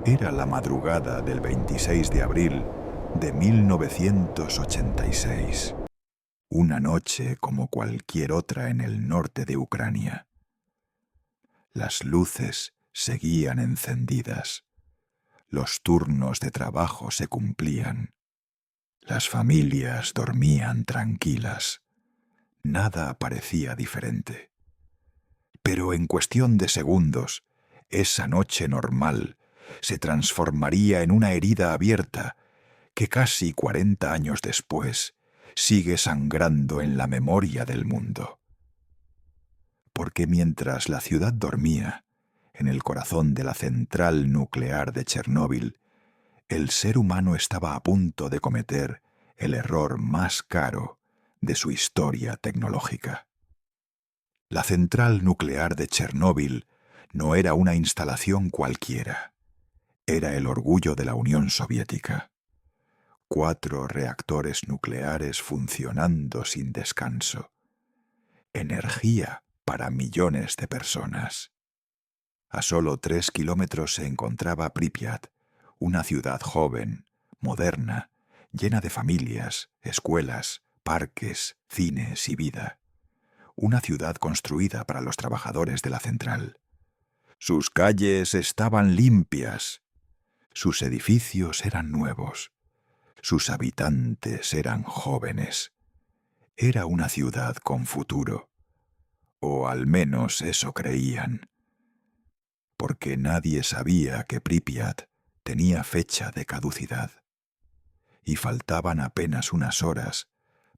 Era la madrugada del 26 de abril de 1986. Una noche como cualquier otra en el norte de Ucrania. Las luces seguían encendidas. Los turnos de trabajo se cumplían. Las familias dormían tranquilas. Nada parecía diferente. Pero en cuestión de segundos, esa noche normal se transformaría en una herida abierta que casi 40 años después sigue sangrando en la memoria del mundo. Porque mientras la ciudad dormía, en el corazón de la central nuclear de Chernóbil, el ser humano estaba a punto de cometer el error más caro de su historia tecnológica. La central nuclear de Chernóbil no era una instalación cualquiera. Era el orgullo de la Unión Soviética. 4 reactores nucleares funcionando sin descanso. Energía para millones de personas. A solo 3 kilómetros se encontraba Pripyat, una ciudad joven, moderna, llena de familias, escuelas, parques, cines y vida. Una ciudad construida para los trabajadores de la central. Sus calles estaban limpias. Sus edificios eran nuevos. Sus habitantes eran jóvenes. Era una ciudad con futuro. O al menos eso creían. Porque nadie sabía que Pripyat tenía fecha de caducidad. Y faltaban apenas unas horas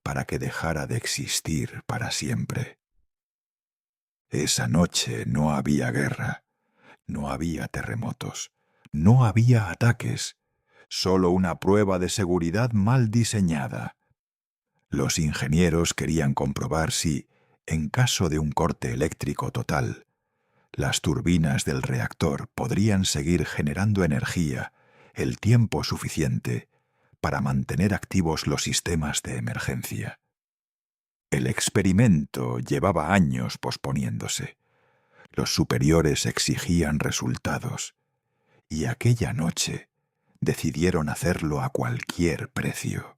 para que dejara de existir para siempre. Esa noche no había guerra. No había terremotos, no había ataques, solo una prueba de seguridad mal diseñada. Los ingenieros querían comprobar si, en caso de un corte eléctrico total, las turbinas del reactor podrían seguir generando energía el tiempo suficiente para mantener activos los sistemas de emergencia. El experimento llevaba años posponiéndose. Los superiores exigían resultados, y aquella noche decidieron hacerlo a cualquier precio.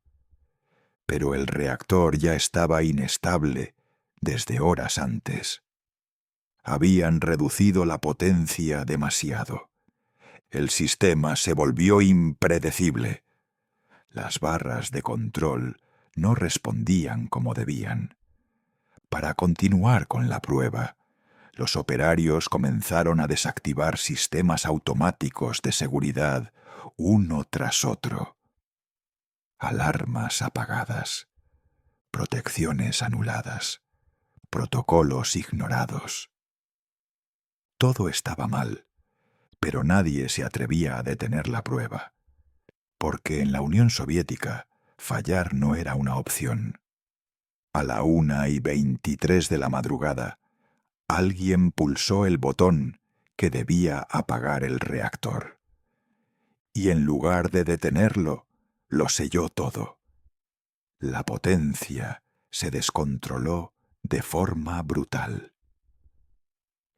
Pero el reactor ya estaba inestable desde horas antes. Habían reducido la potencia demasiado. El sistema se volvió impredecible. Las barras de control no respondían como debían. Para continuar con la prueba, los operarios comenzaron a desactivar sistemas automáticos de seguridad uno tras otro. Alarmas apagadas, protecciones anuladas, protocolos ignorados. Todo estaba mal, pero nadie se atrevía a detener la prueba, porque en la Unión Soviética fallar no era una opción. A la 1:23 de la madrugada, alguien pulsó el botón que debía apagar el reactor. Y en lugar de detenerlo, lo selló todo. La potencia se descontroló de forma brutal.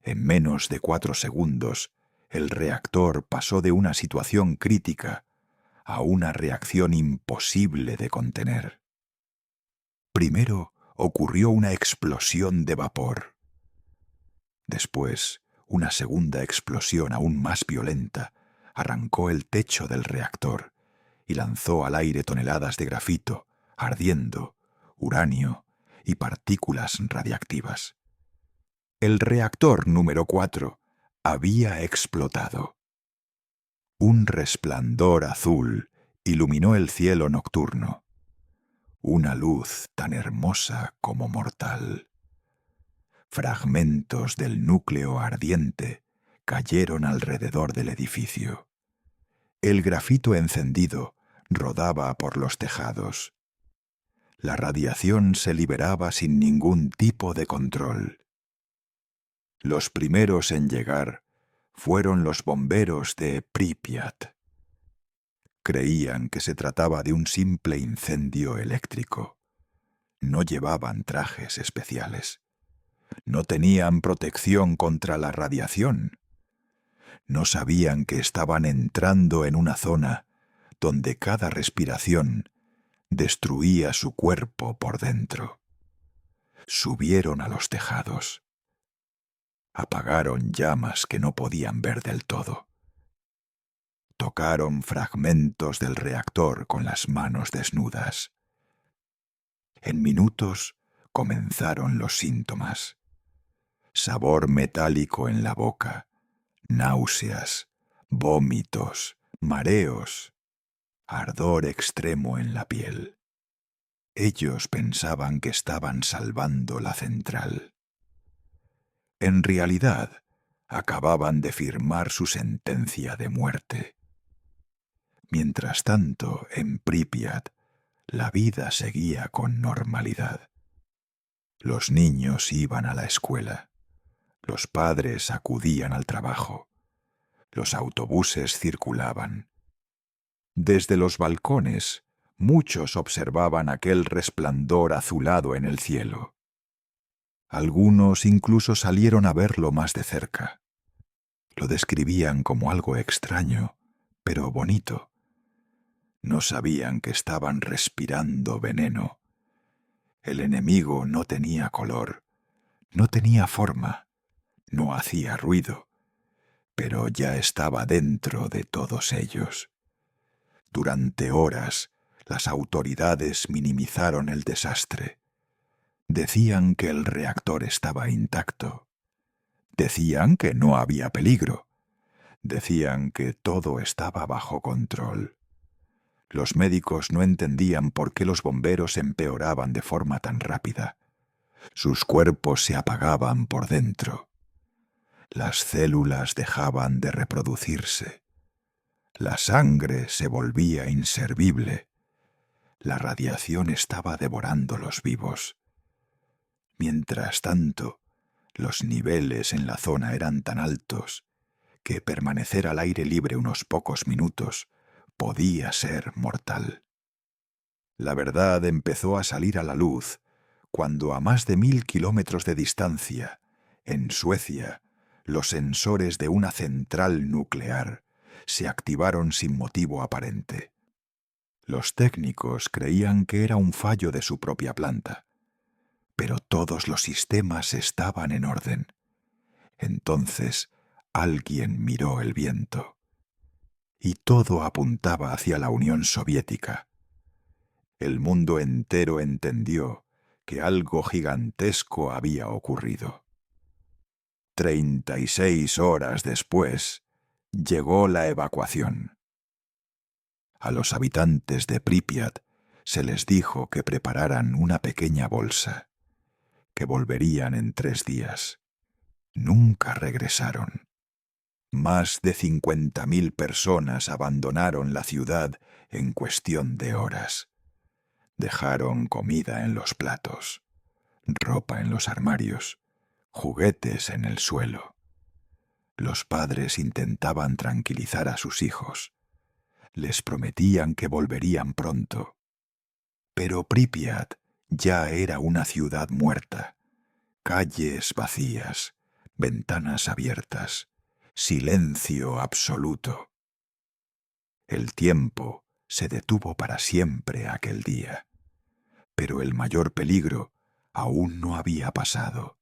En menos de 4 segundos, el reactor pasó de una situación crítica a una reacción imposible de contener. Primero ocurrió una explosión de vapor. Después, una segunda explosión aún más violenta arrancó el techo del reactor y lanzó al aire toneladas de grafito, ardiendo, uranio y partículas radiactivas. El reactor número 4 había explotado. Un resplandor azul iluminó el cielo nocturno. Una luz tan hermosa como mortal. Fragmentos del núcleo ardiente cayeron alrededor del edificio. El grafito encendido rodaba por los tejados. La radiación se liberaba sin ningún tipo de control. Los primeros en llegar fueron los bomberos de Pripyat. Creían que se trataba de un simple incendio eléctrico. No llevaban trajes especiales. No tenían protección contra la radiación. No sabían que estaban entrando en una zona donde cada respiración destruía su cuerpo por dentro. Subieron a los tejados. Apagaron llamas que no podían ver del todo. Tocaron fragmentos del reactor con las manos desnudas. En minutos comenzaron los síntomas. Sabor metálico en la boca, náuseas, vómitos, mareos, ardor extremo en la piel. Ellos pensaban que estaban salvando la central. En realidad, acababan de firmar su sentencia de muerte. Mientras tanto, en Pripyat, la vida seguía con normalidad. Los niños iban a la escuela. Los padres acudían al trabajo. Los autobuses circulaban. Desde los balcones, muchos observaban aquel resplandor azulado en el cielo. Algunos incluso salieron a verlo más de cerca. Lo describían como algo extraño, pero bonito. No sabían que estaban respirando veneno. El enemigo no tenía color, no tenía forma, no hacía ruido, pero ya estaba dentro de todos ellos. Durante horas, las autoridades minimizaron el desastre. Decían que el reactor estaba intacto. Decían que no había peligro. Decían que todo estaba bajo control. Los médicos no entendían por qué los bomberos empeoraban de forma tan rápida. Sus cuerpos se apagaban por dentro. Las células dejaban de reproducirse. La sangre se volvía inservible. La radiación estaba devorando los vivos. Mientras tanto, los niveles en la zona eran tan altos que permanecer al aire libre unos pocos minutos podía ser mortal. La verdad empezó a salir a la luz cuando a más de 1000 kilómetros de distancia, en Suecia, los sensores de una central nuclear se activaron sin motivo aparente. Los técnicos creían que era un fallo de su propia planta, pero todos los sistemas estaban en orden. Entonces alguien miró el viento, y todo apuntaba hacia la Unión Soviética. El mundo entero entendió que algo gigantesco había ocurrido. 36 horas después, llegó la evacuación. A los habitantes de Pripyat se les dijo que prepararan una pequeña bolsa, que volverían en 3 días. Nunca regresaron. Más de 50.000 personas abandonaron la ciudad en cuestión de horas. Dejaron comida en los platos, ropa en los armarios, juguetes en el suelo. Los padres intentaban tranquilizar a sus hijos. Les prometían que volverían pronto. Pero Pripyat ya era una ciudad muerta. Calles vacías, ventanas abiertas, silencio absoluto. El tiempo se detuvo para siempre aquel día, pero el mayor peligro aún no había pasado.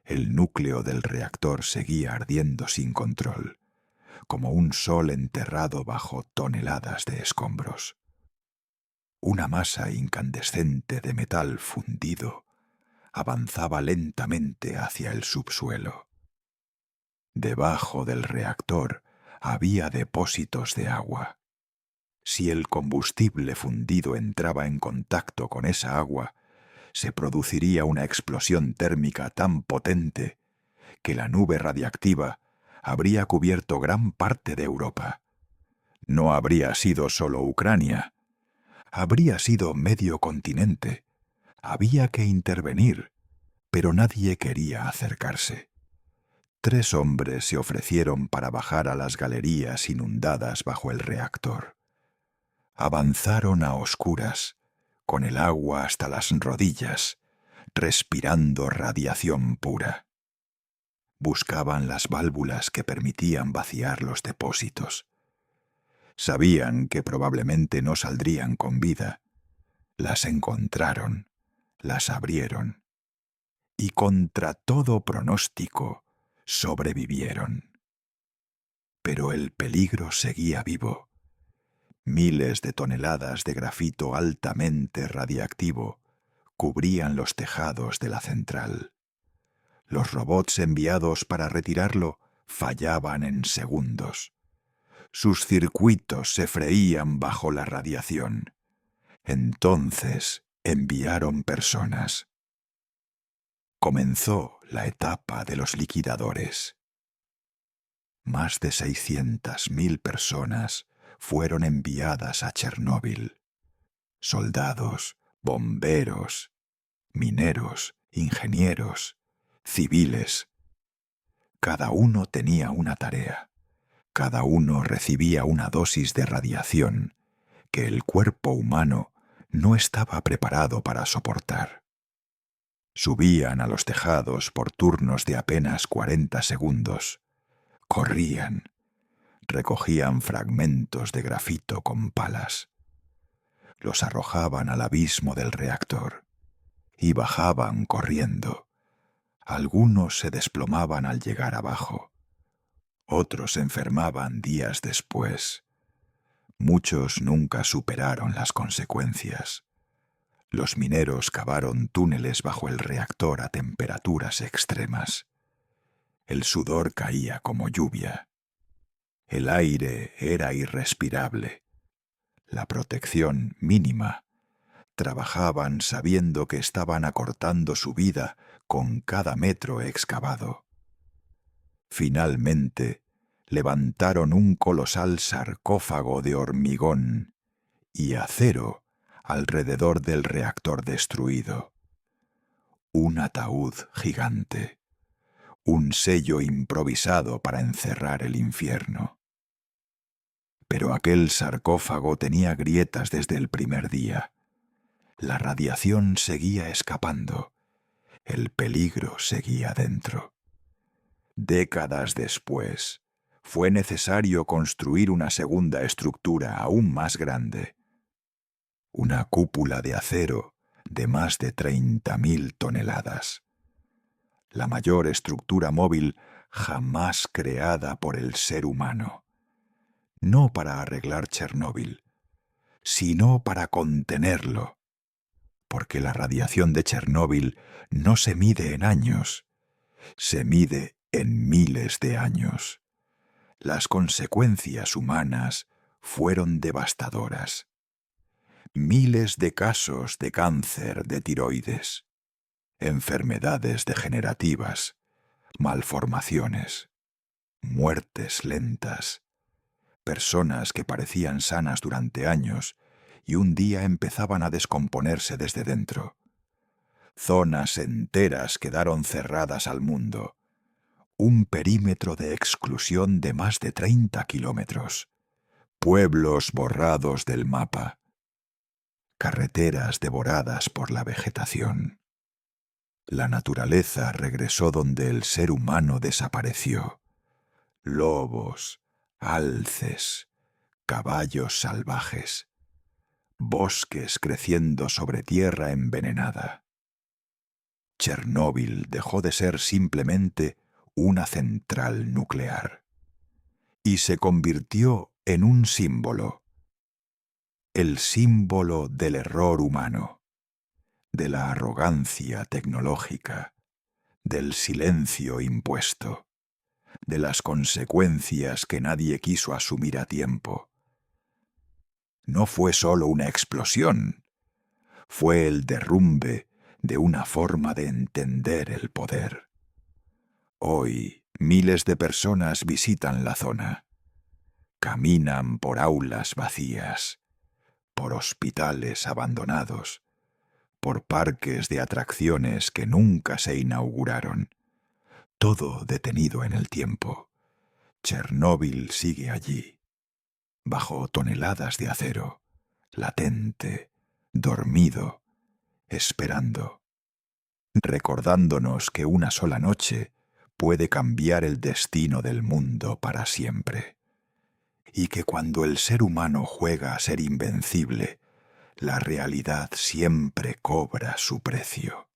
El núcleo del reactor seguía ardiendo sin control, como un sol enterrado bajo toneladas de escombros. Una masa incandescente de metal fundido avanzaba lentamente hacia el subsuelo. Debajo del reactor había depósitos de agua. Si el combustible fundido entraba en contacto con esa agua, se produciría una explosión térmica tan potente que la nube radiactiva habría cubierto gran parte de Europa. No habría sido solo Ucrania. Habría sido medio continente. Había que intervenir, pero nadie quería acercarse. 3 hombres se ofrecieron para bajar a las galerías inundadas bajo el reactor. Avanzaron a oscuras, con el agua hasta las rodillas, respirando radiación pura. Buscaban las válvulas que permitían vaciar los depósitos. Sabían que probablemente no saldrían con vida. Las encontraron, las abrieron y contra todo pronóstico sobrevivieron. Pero el peligro seguía vivo. Miles de toneladas de grafito altamente radiactivo cubrían los tejados de la central. Los robots enviados para retirarlo fallaban en segundos. Sus circuitos se freían bajo la radiación. Entonces enviaron personas. Comenzó la etapa de los liquidadores. Más de 600.000 personas fueron enviadas a Chernóbil. Soldados, bomberos, mineros, ingenieros, civiles. Cada uno tenía una tarea. Cada uno recibía una dosis de radiación que el cuerpo humano no estaba preparado para soportar. Subían a los tejados por turnos de apenas 40 segundos. Corrían. Recogían fragmentos de grafito con palas. Los arrojaban al abismo del reactor y bajaban corriendo. Algunos se desplomaban al llegar abajo. Otros se enfermaban días después. Muchos nunca superaron las consecuencias. Los mineros cavaron túneles bajo el reactor a temperaturas extremas. El sudor caía como lluvia. El aire era irrespirable. La protección mínima. Trabajaban sabiendo que estaban acortando su vida con cada metro excavado. Finalmente, levantaron un colosal sarcófago de hormigón y acero alrededor del reactor destruido. Un ataúd gigante, un sello improvisado para encerrar el infierno. Pero aquel sarcófago tenía grietas desde el primer día. La radiación seguía escapando. El peligro seguía dentro. Décadas después, fue necesario construir una segunda estructura aún más grande. Una cúpula de acero de más de 30.000 toneladas. La mayor estructura móvil jamás creada por el ser humano. No para arreglar Chernóbil, sino para contenerlo. Porque la radiación de Chernóbil no se mide en años, se mide en miles de años. Las consecuencias humanas fueron devastadoras. Miles de casos de cáncer de tiroides, enfermedades degenerativas, malformaciones, muertes lentas, personas que parecían sanas durante años y un día empezaban a descomponerse desde dentro. Zonas enteras quedaron cerradas al mundo. Un perímetro de exclusión de más de 30 kilómetros. Pueblos borrados del mapa. Carreteras devoradas por la vegetación. La naturaleza regresó donde el ser humano desapareció. Lobos, alces, caballos salvajes. Bosques creciendo sobre tierra envenenada. Chernóbil dejó de ser simplemente una central nuclear y se convirtió en un símbolo. El símbolo del error humano, de la arrogancia tecnológica, del silencio impuesto, de las consecuencias que nadie quiso asumir a tiempo. No fue solo una explosión, fue el derrumbe de una forma de entender el poder. Hoy, miles de personas visitan la zona. Caminan por aulas vacías, por hospitales abandonados, por parques de atracciones que nunca se inauguraron. Todo detenido en el tiempo. Chernóbil sigue allí, bajo toneladas de acero, latente, dormido, esperando, recordándonos que una sola noche puede cambiar el destino del mundo para siempre, y que cuando el ser humano juega a ser invencible, la realidad siempre cobra su precio.